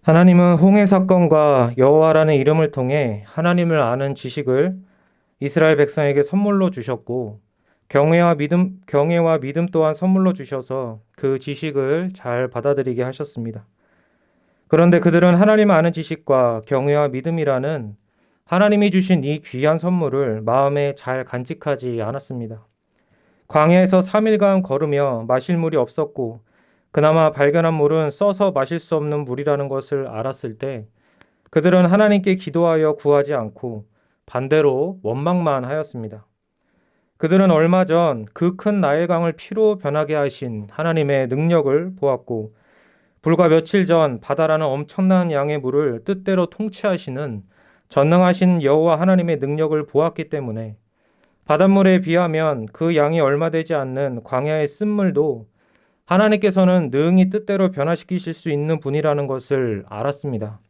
하나님은 홍해 사건과 여호와라는 이름을 통해 하나님을 아는 지식을 이스라엘 백성에게 선물로 주셨고, 경외와 믿음 또한 선물로 주셔서 그 지식을 잘 받아들이게 하셨습니다. 그런데 그들은 하나님을 아는 지식과 경외와 믿음이라는 하나님이 주신 이 귀한 선물을 마음에 잘 간직하지 않았습니다. 광야에서 3일간 걸으며 마실 물이 없었고, 그나마 발견한 물은 써서 마실 수 없는 물이라는 것을 알았을 때 그들은 하나님께 기도하여 구하지 않고 반대로 원망만 하였습니다. 그들은 얼마 전 그 큰 나일강을 피로 변하게 하신 하나님의 능력을 보았고, 불과 며칠 전 바다라는 엄청난 양의 물을 뜻대로 통치하시는 전능하신 여호와 하나님의 능력을 보았기 때문에 바닷물에 비하면 그 양이 얼마 되지 않는 광야의 쓴물도 하나님께서는 능히 뜻대로 변화시키실 수 있는 분이라는 것을 알았습니다.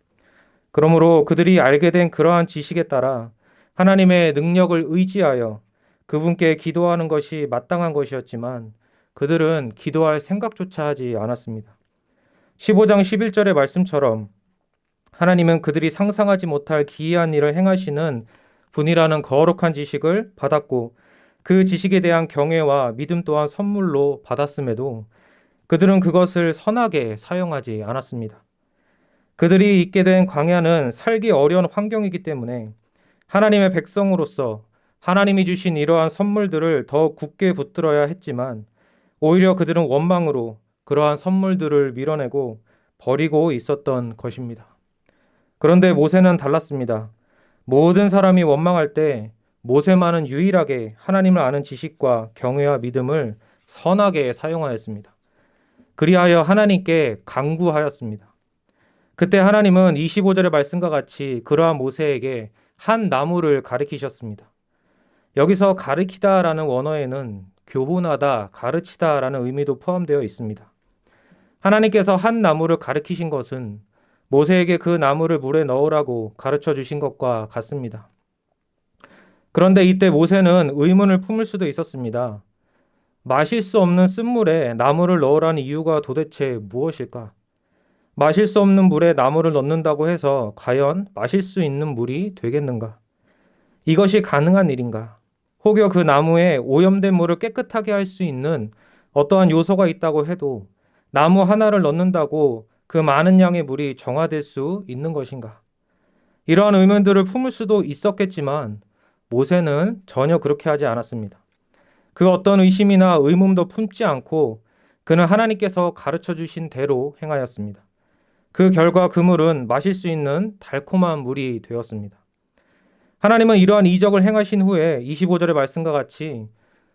그러므로 그들이 알게 된 그러한 지식에 따라 하나님의 능력을 의지하여 그분께 기도하는 것이 마땅한 것이었지만 그들은 기도할 생각조차 하지 않았습니다. 15장 11절의 말씀처럼 하나님은 그들이 상상하지 못할 기이한 일을 행하시는 분이라는 거룩한 지식을 받았고, 그 지식에 대한 경외와 믿음 또한 선물로 받았음에도 그들은 그것을 선하게 사용하지 않았습니다. 그들이 있게 된 광야는 살기 어려운 환경이기 때문에 하나님의 백성으로서 하나님이 주신 이러한 선물들을 더 굳게 붙들어야 했지만, 오히려 그들은 원망으로 그러한 선물들을 밀어내고 버리고 있었던 것입니다. 그런데 모세는 달랐습니다. 모든 사람이 원망할 때 모세만은 유일하게 하나님을 아는 지식과 경외와 믿음을 선하게 사용하였습니다. 그리하여 하나님께 간구하였습니다. 그때 하나님은 25절의 말씀과 같이 그러한 모세에게 한 나무를 가리키셨습니다. 여기서 가리키다라는 원어에는 교훈하다, 가르치다라는 의미도 포함되어 있습니다. 하나님께서 한 나무를 가리키신 것은 모세에게 그 나무를 물에 넣으라고 가르쳐 주신 것과 같습니다. 그런데 이때 모세는 의문을 품을 수도 있었습니다. 마실 수 없는 쓴물에 나무를 넣으라는 이유가 도대체 무엇일까? 마실 수 없는 물에 나무를 넣는다고 해서 과연 마실 수 있는 물이 되겠는가? 이것이 가능한 일인가? 혹여 그 나무에 오염된 물을 깨끗하게 할 수 있는 어떠한 요소가 있다고 해도 나무 하나를 넣는다고 그 많은 양의 물이 정화될 수 있는 것인가? 이러한 의문들을 품을 수도 있었겠지만 모세는 전혀 그렇게 하지 않았습니다. 그 어떤 의심이나 의문도 품지 않고 그는 하나님께서 가르쳐 주신 대로 행하였습니다. 그 결과 그 물은 마실 수 있는 달콤한 물이 되었습니다. 하나님은 이러한 이적을 행하신 후에 25절의 말씀과 같이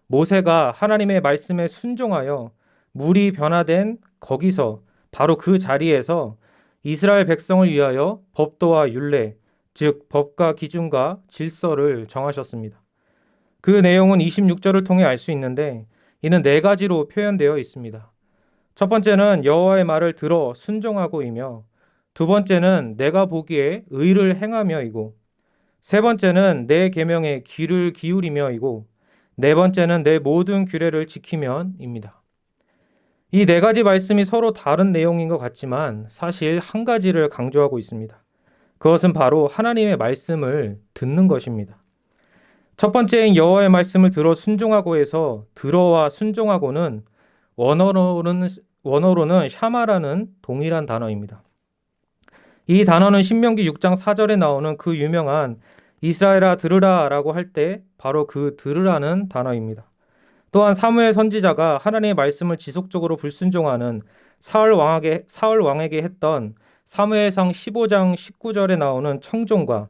모세가 하나님의 말씀에 순종하여 물이 변화된 거기서 바로 그 자리에서 이스라엘 백성을 위하여 법도와 율례, 즉 법과 기준과 질서를 정하셨습니다. 그 내용은 26절을 통해 알 수 있는데 이는 네 가지로 표현되어 있습니다. 첫 번째는 여호와의 말을 들어 순종하고이며, 두 번째는 내가 보기에 의를 행하며이고, 세 번째는 내 계명에 귀를 기울이며이고, 네 번째는 내 모든 규례를 지키면입니다. 이 네 가지 말씀이 서로 다른 내용인 것 같지만 사실 한 가지를 강조하고 있습니다. 그것은 바로 하나님의 말씀을 듣는 것입니다. 첫 번째인 여호와의 말씀을 들어 순종하고에서 들어와 순종하고는 원어로는 샤마라는 동일한 단어입니다. 이 단어는 신명기 6장 4절에 나오는 그 유명한 이스라엘아 들으라라고 할 때 바로 그 들으라는 단어입니다. 또한 사무엘 선지자가 하나님의 말씀을 지속적으로 불순종하는 사울 왕에게 했던 사무엘상 15장 19절에 나오는 청종과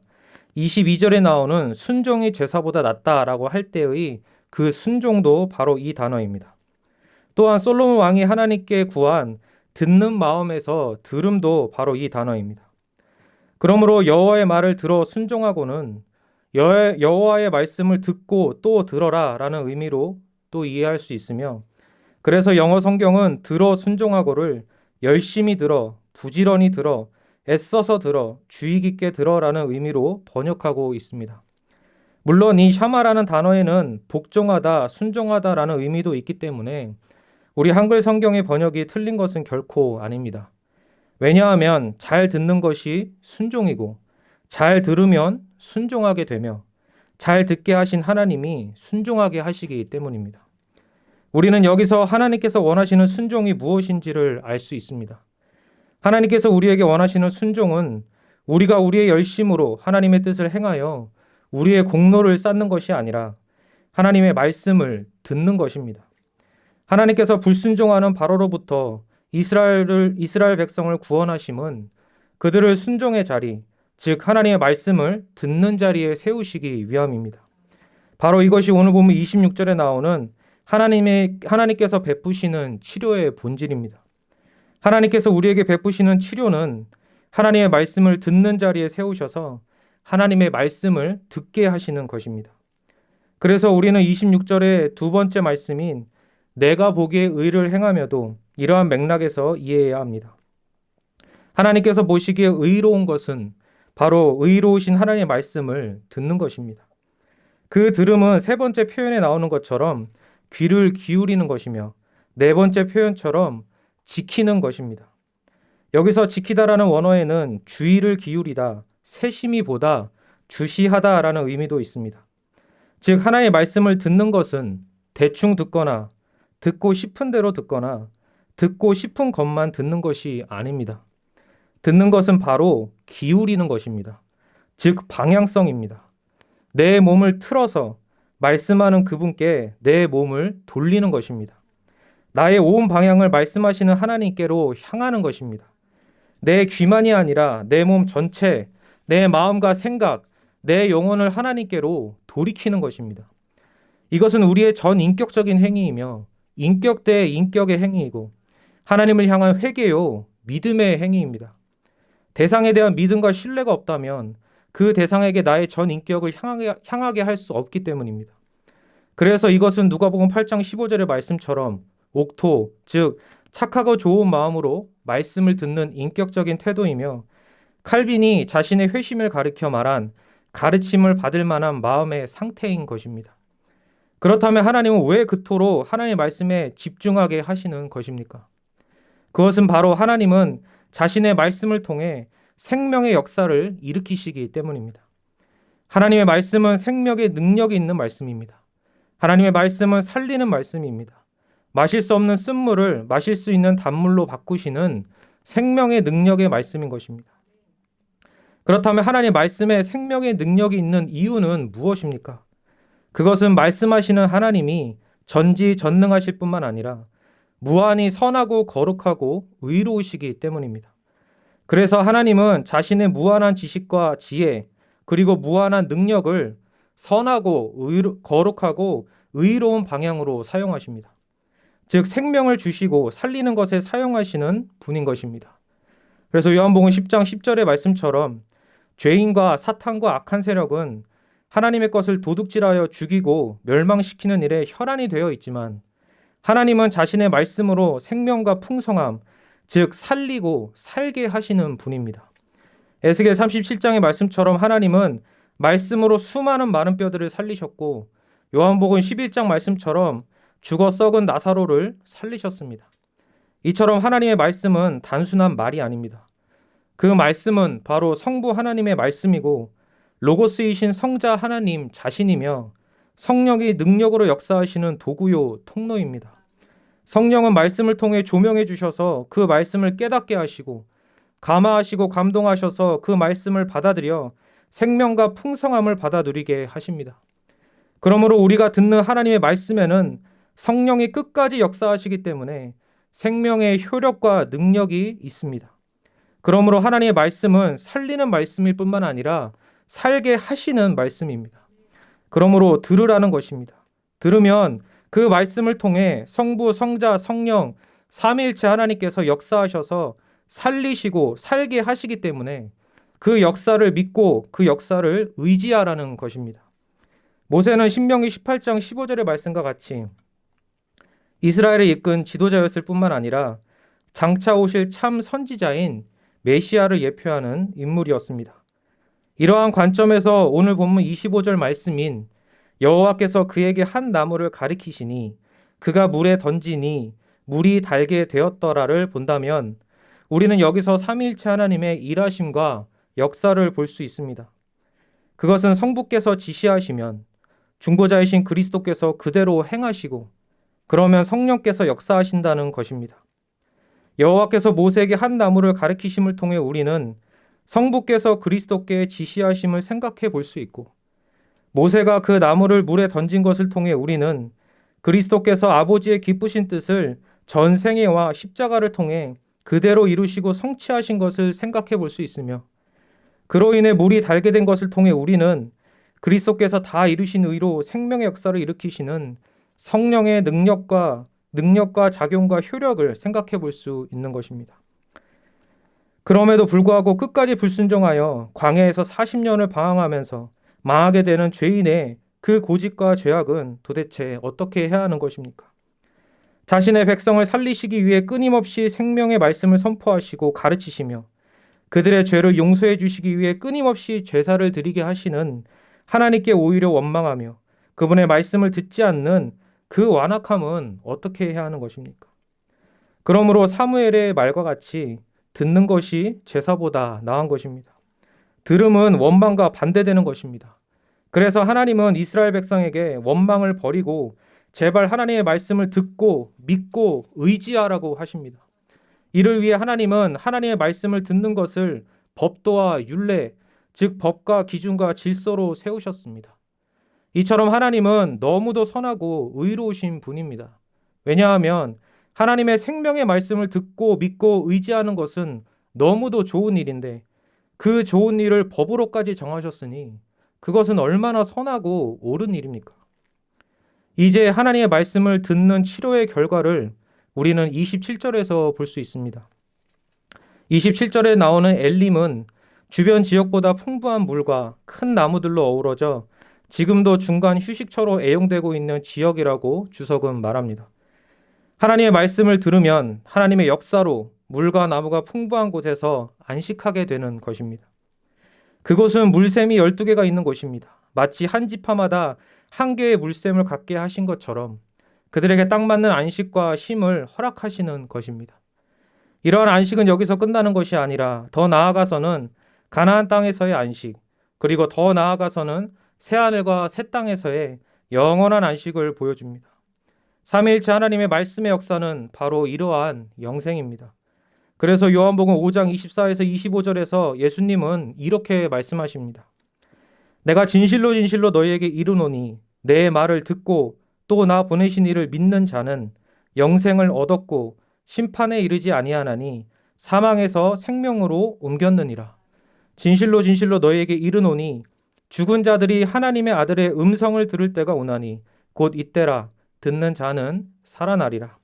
22절에 나오는 순종이 제사보다 낫다라고 할 때의 그 순종도 바로 이 단어입니다. 또한 솔로몬 왕이 하나님께 구한 듣는 마음에서 들음도 바로 이 단어입니다. 그러므로 여호와의 말을 들어 순종하고는 여호와의 말씀을 듣고 또 들어라 라는 의미로 또 이해할 수 있으며, 그래서 영어 성경은 들어 순종하고를 열심히 들어, 부지런히 들어, 애써서 들어, 주의 깊게 들어라는 의미로 번역하고 있습니다. 물론 이 샤마라는 단어에는 복종하다, 순종하다라는 의미도 있기 때문에 우리 한글 성경의 번역이 틀린 것은 결코 아닙니다. 왜냐하면 잘 듣는 것이 순종이고 잘 들으면 순종하게 되며 잘 듣게 하신 하나님이 순종하게 하시기 때문입니다. 우리는 여기서 하나님께서 원하시는 순종이 무엇인지를 알 수 있습니다. 하나님께서 우리에게 원하시는 순종은 우리가 우리의 열심으로 하나님의 뜻을 행하여 우리의 공로를 쌓는 것이 아니라 하나님의 말씀을 듣는 것입니다. 하나님께서 불순종하는 바로로부터 이스라엘 백성을 구원하심은 그들을 순종의 자리, 즉 하나님의 말씀을 듣는 자리에 세우시기 위함입니다. 바로 이것이 오늘 본문 26절에 나오는 하나님께서 베푸시는 치료의 본질입니다. 하나님께서 우리에게 베푸시는 치료는 하나님의 말씀을 듣는 자리에 세우셔서 하나님의 말씀을 듣게 하시는 것입니다. 그래서 우리는 26절의 두 번째 말씀인 내가 보기에 의를 행하며도 이러한 맥락에서 이해해야 합니다. 하나님께서 보시기에 의로운 것은 바로 의로우신 하나님의 말씀을 듣는 것입니다. 그 들음은 세 번째 표현에 나오는 것처럼 귀를 기울이는 것이며 네 번째 표현처럼 지키는 것입니다. 여기서 지키다라는 원어에는 주의를 기울이다, 세심히 보다, 주시하다라는 의미도 있습니다. 즉 하나님의 말씀을 듣는 것은 대충 듣거나 듣고 싶은 대로 듣거나 듣고 싶은 것만 듣는 것이 아닙니다. 듣는 것은 바로 기울이는 것입니다. 즉 방향성입니다. 내 몸을 틀어서 말씀하는 그분께 내 몸을 돌리는 것입니다. 나의 온 방향을 말씀하시는 하나님께로 향하는 것입니다. 내 귀만이 아니라 내 몸 전체, 내 마음과 생각, 내 영혼을 하나님께로 돌이키는 것입니다. 이것은 우리의 전 인격적인 행위이며 인격 대 인격의 행위이고 하나님을 향한 회개요, 믿음의 행위입니다. 대상에 대한 믿음과 신뢰가 없다면 그 대상에게 나의 전 인격을 향하게 할 수 없기 때문입니다. 그래서 이것은 누가복음 8장 15절의 말씀처럼 옥토, 즉 착하고 좋은 마음으로 말씀을 듣는 인격적인 태도이며 칼빈이 자신의 회심을 가리켜 말한 가르침을 받을 만한 마음의 상태인 것입니다. 그렇다면 하나님은 왜 그토록 하나님의 말씀에 집중하게 하시는 것입니까? 그것은 바로 하나님은 자신의 말씀을 통해 생명의 역사를 일으키시기 때문입니다. 하나님의 말씀은 생명의 능력이 있는 말씀입니다. 하나님의 말씀은 살리는 말씀입니다. 마실 수 없는 쓴물을 마실 수 있는 단물로 바꾸시는 생명의 능력의 말씀인 것입니다. 그렇다면 하나님의 말씀에 생명의 능력이 있는 이유는 무엇입니까? 그것은 말씀하시는 하나님이 전지전능하실 뿐만 아니라 무한히 선하고 거룩하고 의로우시기 때문입니다. 그래서 하나님은 자신의 무한한 지식과 지혜 그리고 무한한 능력을 선하고 거룩하고 의로운 방향으로 사용하십니다. 즉 생명을 주시고 살리는 것에 사용하시는 분인 것입니다. 그래서 요한복음 10장 10절의 말씀처럼 죄인과 사탄과 악한 세력은 하나님의 것을 도둑질하여 죽이고 멸망시키는 일에 혈안이 되어 있지만 하나님은 자신의 말씀으로 생명과 풍성함, 즉 살리고 살게 하시는 분입니다. 에스겔 37장의 말씀처럼 하나님은 말씀으로 수많은 마른 뼈들을 살리셨고 요한복음 11장 말씀처럼 죽어 썩은 나사로를 살리셨습니다. 이처럼 하나님의 말씀은 단순한 말이 아닙니다. 그 말씀은 바로 성부 하나님의 말씀이고 로고스이신 성자 하나님 자신이며 성령이 능력으로 역사하시는 도구요 통로입니다. 성령은 말씀을 통해 조명해 주셔서 그 말씀을 깨닫게 하시고 감화하시고 감동하셔서 그 말씀을 받아들여 생명과 풍성함을 받아 누리게 하십니다. 그러므로 우리가 듣는 하나님의 말씀에는 성령이 끝까지 역사하시기 때문에 생명의 효력과 능력이 있습니다. 그러므로 하나님의 말씀은 살리는 말씀일 뿐만 아니라 살게 하시는 말씀입니다. 그러므로 들으라는 것입니다. 들으면 그 말씀을 통해 성부, 성자, 성령, 삼위일체 하나님께서 역사하셔서 살리시고 살게 하시기 때문에 그 역사를 믿고 그 역사를 의지하라는 것입니다. 모세는 신명기 18장 15절의 말씀과 같이 이스라엘을 이끈 지도자였을 뿐만 아니라 장차 오실 참 선지자인 메시아를 예표하는 인물이었습니다. 이러한 관점에서 오늘 본문 25절 말씀인 여호와께서 그에게 한 나무를 가리키시니 그가 물에 던지니 물이 달게 되었더라를 본다면 우리는 여기서 삼위일체 하나님의 일하심과 역사를 볼 수 있습니다. 그것은 성부께서 지시하시면 중보자이신 그리스도께서 그대로 행하시고 그러면 성령께서 역사하신다는 것입니다. 여호와께서 모세에게 한 나무를 가리키심을 통해 우리는 성부께서 그리스도께 지시하심을 생각해 볼 수 있고 모세가 그 나무를 물에 던진 것을 통해 우리는 그리스도께서 아버지의 기쁘신 뜻을 전생애와 십자가를 통해 그대로 이루시고 성취하신 것을 생각해 볼 수 있으며 그로 인해 물이 달게 된 것을 통해 우리는 그리스도께서 다 이루신 의로 생명의 역사를 일으키시는 성령의 능력과 작용과 효력을 생각해 볼 수 있는 것입니다. 그럼에도 불구하고 끝까지 불순종하여 광야에서 40년을 방황하면서 망하게 되는 죄인의 그 고집과 죄악은 도대체 어떻게 해야 하는 것입니까? 자신의 백성을 살리시기 위해 끊임없이 생명의 말씀을 선포하시고 가르치시며 그들의 죄를 용서해 주시기 위해 끊임없이 제사를 드리게 하시는 하나님께 오히려 원망하며 그분의 말씀을 듣지 않는 그 완악함은 어떻게 해야 하는 것입니까? 그러므로 사무엘의 말과 같이 듣는 것이 제사보다 나은 것입니다. 들음은 원망과 반대되는 것입니다. 그래서 하나님은 이스라엘 백성에게 원망을 버리고 제발 하나님의 말씀을 듣고 믿고 의지하라고 하십니다. 이를 위해 하나님은 하나님의 말씀을 듣는 것을 법도와 율례, 즉 법과 기준과 질서로 세우셨습니다. 이처럼 하나님은 너무도 선하고 의로우신 분입니다. 왜냐하면 하나님의 생명의 말씀을 듣고 믿고 의지하는 것은 너무도 좋은 일인데 그 좋은 일을 법으로까지 정하셨으니 그것은 얼마나 선하고 옳은 일입니까? 이제 하나님의 말씀을 듣는 치료의 결과를 우리는 27절에서 볼 수 있습니다. 27절에 나오는 엘림은 주변 지역보다 풍부한 물과 큰 나무들로 어우러져 지금도 중간 휴식처로 애용되고 있는 지역이라고 주석은 말합니다. 하나님의 말씀을 들으면 하나님의 역사로 물과 나무가 풍부한 곳에서 안식하게 되는 것입니다. 그곳은 물샘이 12개가 있는 곳입니다. 마치 한 지파마다 한 개의 물샘을 갖게 하신 것처럼 그들에게 딱 맞는 안식과 쉼을 허락하시는 것입니다. 이러한 안식은 여기서 끝나는 것이 아니라 더 나아가서는 가나안 땅에서의 안식, 그리고 더 나아가서는 새하늘과 새 땅에서의 영원한 안식을 보여줍니다. 삼위일체 하나님의 말씀의 역사는 바로 이러한 영생입니다. 그래서 요한복음 5장 24에서 25절에서 예수님은 이렇게 말씀하십니다. 내가 진실로 진실로 너희에게 이르노니 내 말을 듣고 또 나 보내신 이를 믿는 자는 영생을 얻었고 심판에 이르지 아니하나니 사망에서 생명으로 옮겼느니라. 진실로 진실로 너희에게 이르노니 죽은 자들이 하나님의 아들의 음성을 들을 때가 오나니 곧 이때라. 듣는 자는 살아나리라.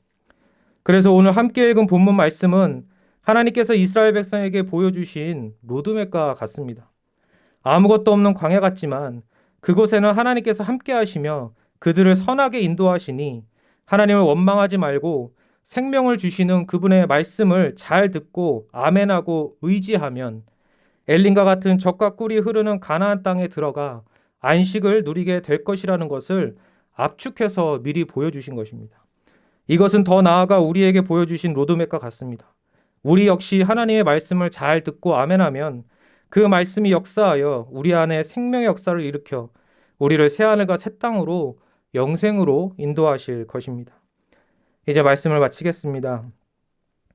그래서 오늘 함께 읽은 본문 말씀은 하나님께서 이스라엘 백성에게 보여주신 로드맵과 같습니다. 아무것도 없는 광야 같지만 그곳에는 하나님께서 함께 하시며 그들을 선하게 인도하시니 하나님을 원망하지 말고 생명을 주시는 그분의 말씀을 잘 듣고 아멘하고 의지하면 엘린과 같은 젖과 꿀이 흐르는 가나안 땅에 들어가 안식을 누리게 될 것이라는 것을 압축해서 미리 보여주신 것입니다. 이것은 더 나아가 우리에게 보여주신 로드맵과 같습니다. 우리 역시 하나님의 말씀을 잘 듣고 아멘하면 그 말씀이 역사하여 우리 안에 생명의 역사를 일으켜 우리를 새하늘과 새 땅으로 영생으로 인도하실 것입니다. 이제 말씀을 마치겠습니다.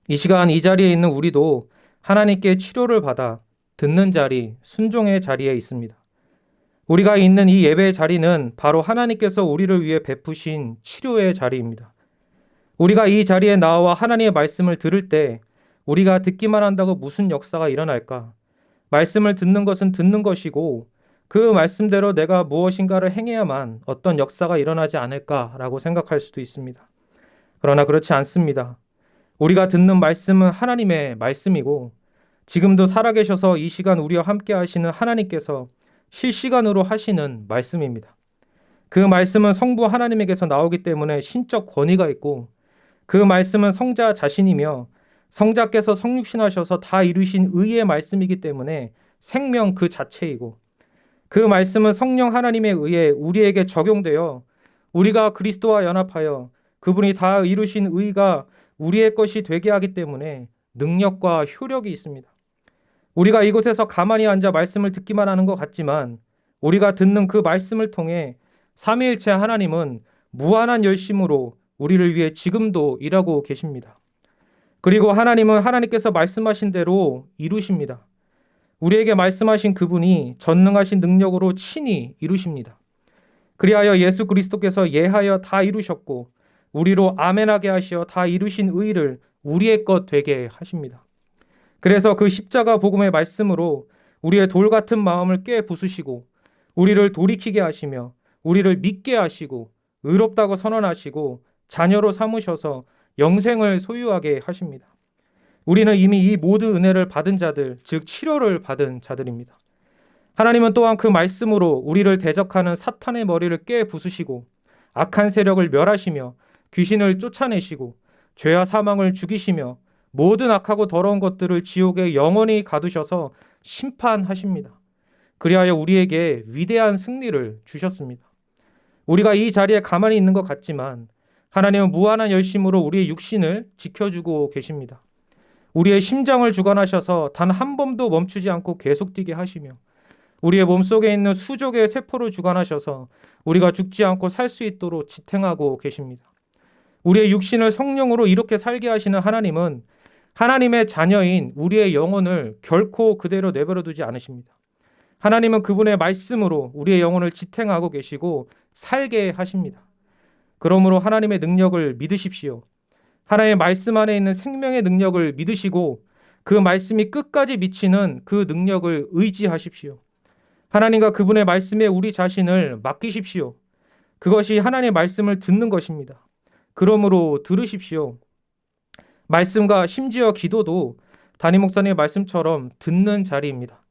이 시간 이 자리에 있는 우리도 하나님께 치료를 받아 듣는 자리, 순종의 자리에 있습니다. 우리가 있는 이 예배의 자리는 바로 하나님께서 우리를 위해 베푸신 치료의 자리입니다. 우리가 이 자리에 나와 하나님의 말씀을 들을 때 우리가 듣기만 한다고 무슨 역사가 일어날까? 말씀을 듣는 것은 듣는 것이고 그 말씀대로 내가 무엇인가를 행해야만 어떤 역사가 일어나지 않을까라고 생각할 수도 있습니다. 그러나 그렇지 않습니다. 우리가 듣는 말씀은 하나님의 말씀이고 지금도 살아계셔서 이 시간 우리와 함께 하시는 하나님께서 실시간으로 하시는 말씀입니다. 그 말씀은 성부 하나님에게서 나오기 때문에 신적 권위가 있고 그 말씀은 성자 자신이며 성자께서 성육신하셔서 다 이루신 의의 말씀이기 때문에 생명 그 자체이고 그 말씀은 성령 하나님에 의해 우리에게 적용되어 우리가 그리스도와 연합하여 그분이 다 이루신 의가 우리의 것이 되게 하기 때문에 능력과 효력이 있습니다. 우리가 이곳에서 가만히 앉아 말씀을 듣기만 하는 것 같지만 우리가 듣는 그 말씀을 통해 삼위일체 하나님은 무한한 열심으로 우리를 위해 지금도 일하고 계십니다. 그리고 하나님은 하나님께서 말씀하신 대로 이루십니다. 우리에게 말씀하신 그분이 전능하신 능력으로 친히 이루십니다. 그리하여 예수 그리스도께서 예하여 다 이루셨고 우리로 아멘하게 하시어 다 이루신 의를 우리의 것 되게 하십니다. 그래서 그 십자가 복음의 말씀으로 우리의 돌 같은 마음을 깨 부수시고 우리를 돌이키게 하시며 우리를 믿게 하시고 의롭다고 선언하시고 자녀로 삼으셔서 영생을 소유하게 하십니다. 우리는 이미 이 모든 은혜를 받은 자들, 즉 치료를 받은 자들입니다. 하나님은 또한 그 말씀으로 우리를 대적하는 사탄의 머리를 깨 부수시고 악한 세력을 멸하시며 귀신을 쫓아내시고 죄와 사망을 죽이시며 모든 악하고 더러운 것들을 지옥에 영원히 가두셔서 심판하십니다. 그리하여 우리에게 위대한 승리를 주셨습니다. 우리가 이 자리에 가만히 있는 것 같지만 하나님은 무한한 열심으로 우리의 육신을 지켜주고 계십니다. 우리의 심장을 주관하셔서 단 한 번도 멈추지 않고 계속 뛰게 하시며 우리의 몸속에 있는 수조 개의 세포를 주관하셔서 우리가 죽지 않고 살 수 있도록 지탱하고 계십니다. 우리의 육신을 성령으로 이렇게 살게 하시는 하나님은 하나님의 자녀인 우리의 영혼을 결코 그대로 내버려 두지 않으십니다. 하나님은 그분의 말씀으로 우리의 영혼을 지탱하고 계시고 살게 하십니다. 그러므로 하나님의 능력을 믿으십시오. 하나님의 말씀 안에 있는 생명의 능력을 믿으시고 그 말씀이 끝까지 미치는 그 능력을 의지하십시오. 하나님과 그분의 말씀에 우리 자신을 맡기십시오. 그것이 하나님의 말씀을 듣는 것입니다. 그러므로 들으십시오. 말씀과 심지어 기도도 담임 목사님의 말씀처럼 듣는 자리입니다.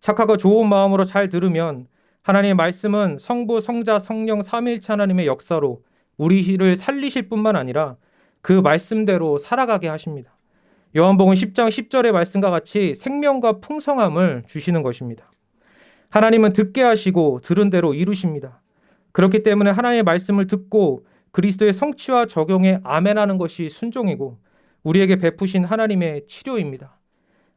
착하고 좋은 마음으로 잘 들으면 하나님의 말씀은 성부, 성자, 성령 삼위일체 하나님의 역사로 우리를 살리실 뿐만 아니라 그 말씀대로 살아가게 하십니다. 요한복음 10장 10절의 말씀과 같이 생명과 풍성함을 주시는 것입니다. 하나님은 듣게 하시고 들은 대로 이루십니다. 그렇기 때문에 하나님의 말씀을 듣고 그리스도의 성취와 적용에 아멘하는 것이 순종이고 우리에게 베푸신 하나님의 치료입니다.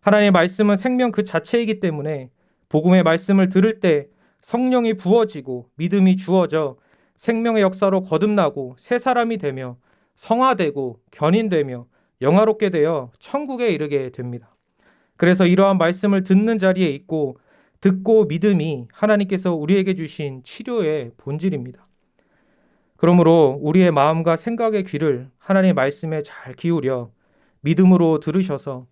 하나님의 말씀은 생명 그 자체이기 때문에 복음의 말씀을 들을 때 성령이 부어지고 믿음이 주어져 생명의 역사로 거듭나고 새 사람이 되며 성화되고 견인되며 영화롭게 되어 천국에 이르게 됩니다. 그래서 이러한 말씀을 듣는 자리에 있고 듣고 믿음이 하나님께서 우리에게 주신 치료의 본질입니다. 그러므로 우리의 마음과 생각의 귀를 하나님의 말씀에 잘 기울여 믿음으로 들으셔서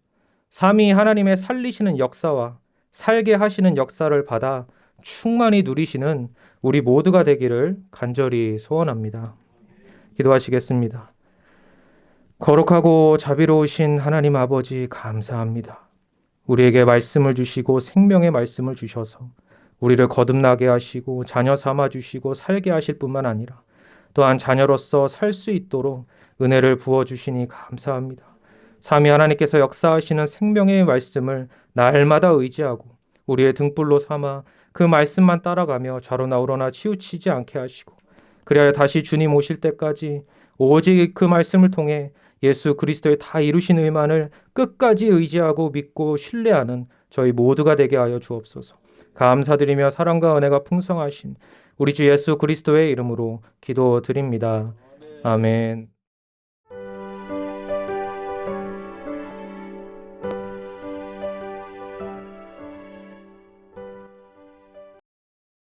삼위 하나님의 살리시는 역사와 살게 하시는 역사를 받아 충만히 누리시는 우리 모두가 되기를 간절히 소원합니다. 기도하시겠습니다. 거룩하고 자비로우신 하나님 아버지 감사합니다. 우리에게 말씀을 주시고 생명의 말씀을 주셔서 우리를 거듭나게 하시고 자녀 삼아 주시고 살게 하실 뿐만 아니라 또한 자녀로서 살 수 있도록 은혜를 부어주시니 감사합니다. 삼위 하나님께서 역사하시는 생명의 말씀을 날마다 의지하고 우리의 등불로 삼아 그 말씀만 따라가며 좌로나 우로나 치우치지 않게 하시고 그리하여 다시 주님 오실 때까지 오직 그 말씀을 통해 예수 그리스도의 다 이루신 의만을 끝까지 의지하고 믿고 신뢰하는 저희 모두가 되게 하여 주옵소서. 감사드리며 사랑과 은혜가 풍성하신 우리 주 예수 그리스도의 이름으로 기도드립니다. 아멘.